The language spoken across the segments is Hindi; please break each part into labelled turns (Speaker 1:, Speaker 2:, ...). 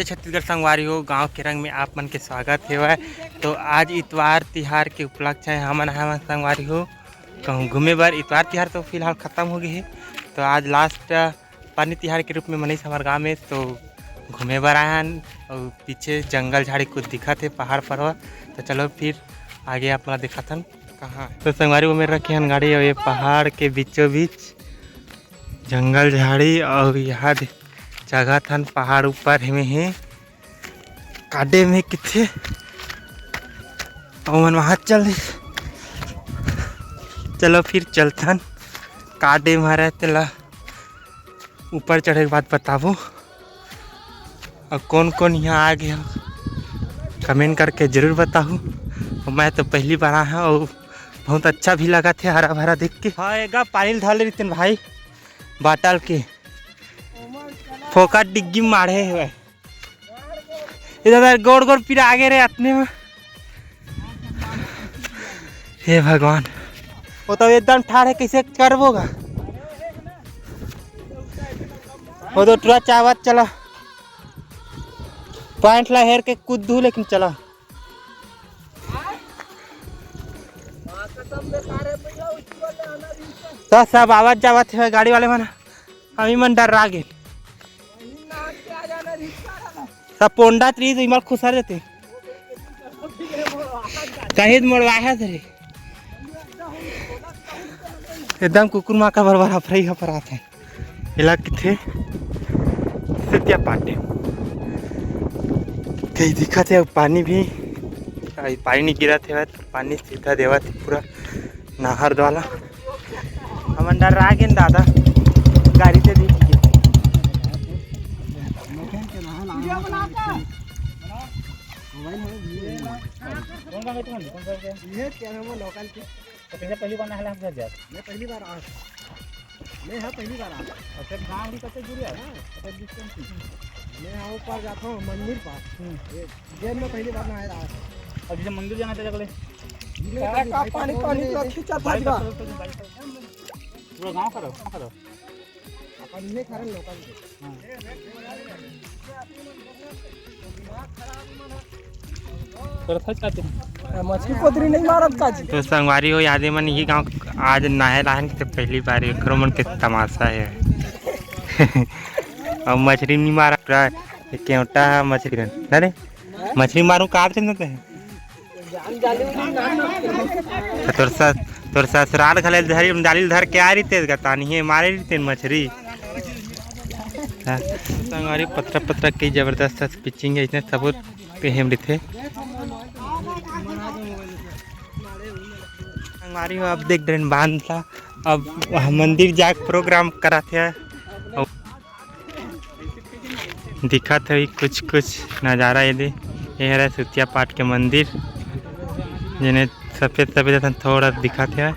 Speaker 1: छत्तीसगढ़ संगवारी हो गांव के रंग में आप मन के स्वागत है। तो आज इतवार तिहार के उपलक्ष्य है हमन संगवारी हो कहूँ घूमे बर। इतवार तिहार तो फिलहाल ख़त्म हो गए है, तो आज लास्ट पानी तिहार के रूप में मनीष हमारे गाँव में तो घूमे बर आए हैं। और पीछे जंगल झाड़ी कुछ दिखत है, पहाड़ पर्वत। तो चलो फिर आगे आप लोग दिखा थन कहाँ। तो संगवारी वो मेरे रखे हैं गाड़ी और ये पहाड़ के बीचों बीच जंगल झाड़ी और यहाँ जगह थन पहाड़ ऊपर में है काडे में किथे और वहाँ चलो फिर चलथन काडे मारे तेला ऊपर चढ़े के बाद बताबो। और कौन कौन यहाँ आ गया कमेंट करके ज़रूर बताऊँ। मैं तो पहली बार आया और बहुत अच्छा भी लगा थे हरा भरा देख के। हाँ एगा पानी ढाल रही थी भाई बाटल के फोका डिग्गी मारे हुए इधर गोड़ गोड़ फिर आगे रहे अपने में। हे भगवान वो तो एकदम ठाड़ है, कैसे करबोगा वो तो टूरा चावत चला पॉइंट ला हेर के कूद दू लेकिन चला तो सब आवाज जावत है गाड़ी वाले मन अभी मन डर रहा गे सब पोंडा त्री तो इमल खुशा रहते कहीं मोड़वाया थे एकदम कुकुर माँ का बरबर हफरई हफरात है इला किथे सत्या पाटे कहीं दिखा थे पानी भी पानी नहीं गिरा थे पानी सीधा देवा थे पूरा नहर वाला हम डर रहा है दादा गाड़ी से देख
Speaker 2: पहली बार नहला हम जा मैं पहली बार आ मैं हां पहली बार आ और फिर गांव ही कते दूर है ना डिस्टेंस मैं हां ऊपर जाता हूं मंदिर पास ये मैं पहली बार नहाया रहा और जैसे मंदिर जाना था अगले का पानी पानी तो खींचा था पूरा गांव करो अपन ने खरन लोकल हां मछली पोतरी नहीं मारत काजी।
Speaker 1: तो संगवारी हो यादें मन यही गाँव आज नहे लाहन तो पहली बार एक मन के तमाशा है और मछली नहीं मारा पूरा केवटा मछली अरे मछली मारू काट से नते तोर ससुराल घले धरी डाली धर के आ रही तेज गतानी मारे रही तेन मछली संगवारी पत्थर पत्थर की जबरदस्त पिचिंग है इतने सबूत पे हम रही थे हमारी अब देख रहे बांध था अब मंदिर जाके प्रोग्राम करा थे दिखा था कुछ कुछ नज़ारा ये है सुतिया पाठ के मंदिर जिन्हें सफ़ेद सफ़ेद थोड़ा दिखा थे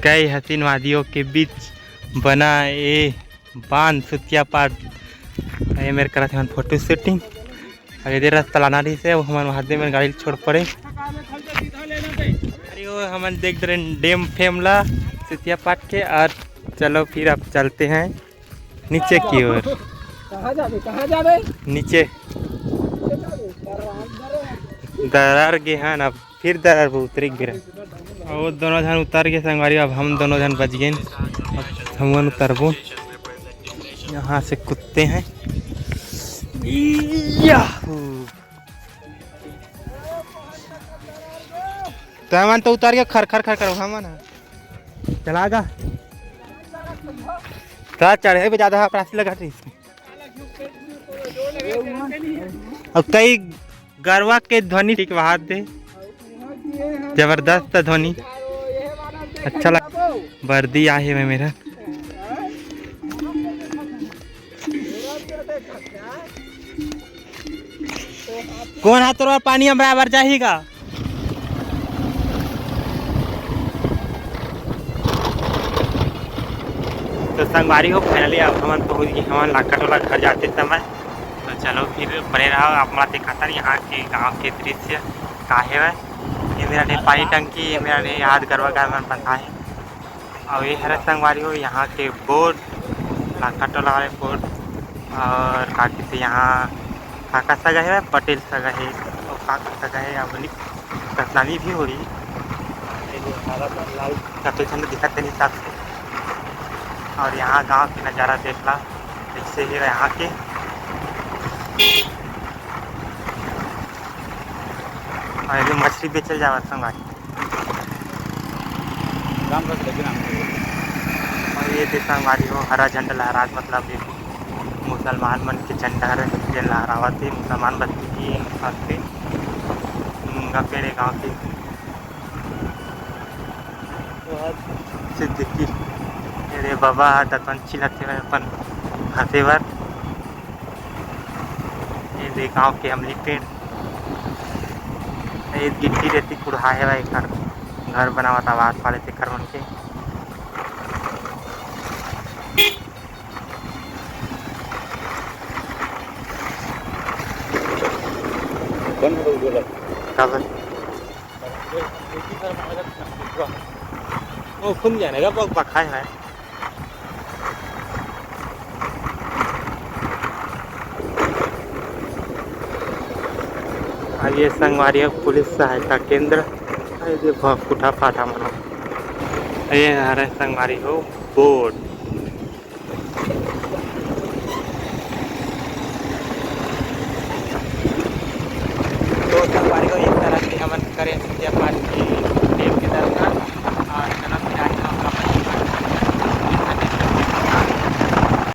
Speaker 1: कई हसीन वादियों के बीच बना ये बांध सुतिया पाठ ये मेरे करा थे फोटो शूटिंग और इधर रास्ता लाना रही से वो हमारे हाथ में गाड़ी छोड़ पड़े। अरे वो हम देख रहे डैम फेमला सुतिया पाट के और चलो फिर अब चलते हैं नीचे की ओर।
Speaker 2: कहाँ जाबे
Speaker 1: नीचे दरार गे हैं अब फिर दरार पर उतरे गिरा और वो दोनों जन उतर गए संगवारी। अब हम दोनों जन बच गए अब हम उतरबो यहाँ से कुत्ते हैं तो हम तो उतार के खर खर खर करो हम ना चलागा तो चढ़े पे ज़्यादा प्रासी लगा रही और कई गरवा के ध्वनि ठीक वहा दे जबरदस्त ध्वनि अच्छा लगा वर्दी आहे में मेरा कौन हाथ और पानी हम बराबर जाएगा तो संगवारी हो फाइनली अब हम पहुँच गए हम लाकटोला घर जाते समय। तो चलो फिर बने रहो अपना दिखाता यहाँ के गांव के दृश्य काहे है ये मेरा ने पानी टंकी ये मेरा ने याद करवा का मन पता है और ये हरा संगवारी हो यहाँ के बोर्ड लाखा टोला वाले कोर्ट और का कहते यहाँ काका सगा है पटेल सगा है और काका सगा है अवनी सतनामी भी हो रही लाल का झंडा दिखाते नहीं हिसाब से। और यहाँ गांव के नज़ारा देखला ऐसे ही यहाँ के और ये मछली बेचल जावा संगवारी और ये संगवारी हो हरा झंडा लहरात मतलब ये मुसलमान मन के झंडा जे लहरावत है मुसलमान बस्ती की हस्ते मुंगा पेड़े गाँव के सिद्दीकी अरे बाबा दतवन चिल्लाते हुए अपन हंसेवर ये गाँव के अमली पेड़ ये गिट्टी रेती कुढ़ा है भाई घर बनावत आवास वाले थे घर बन के वो खुद जाने का बहुत पखा है और ये संगवारी पुलिस सहायता केंद्र ये फूटा फाटा मनो ये हरे संगवारी हो बोर्ड तो संगवारी को इस तरह से हमन करें पूजा पाठ की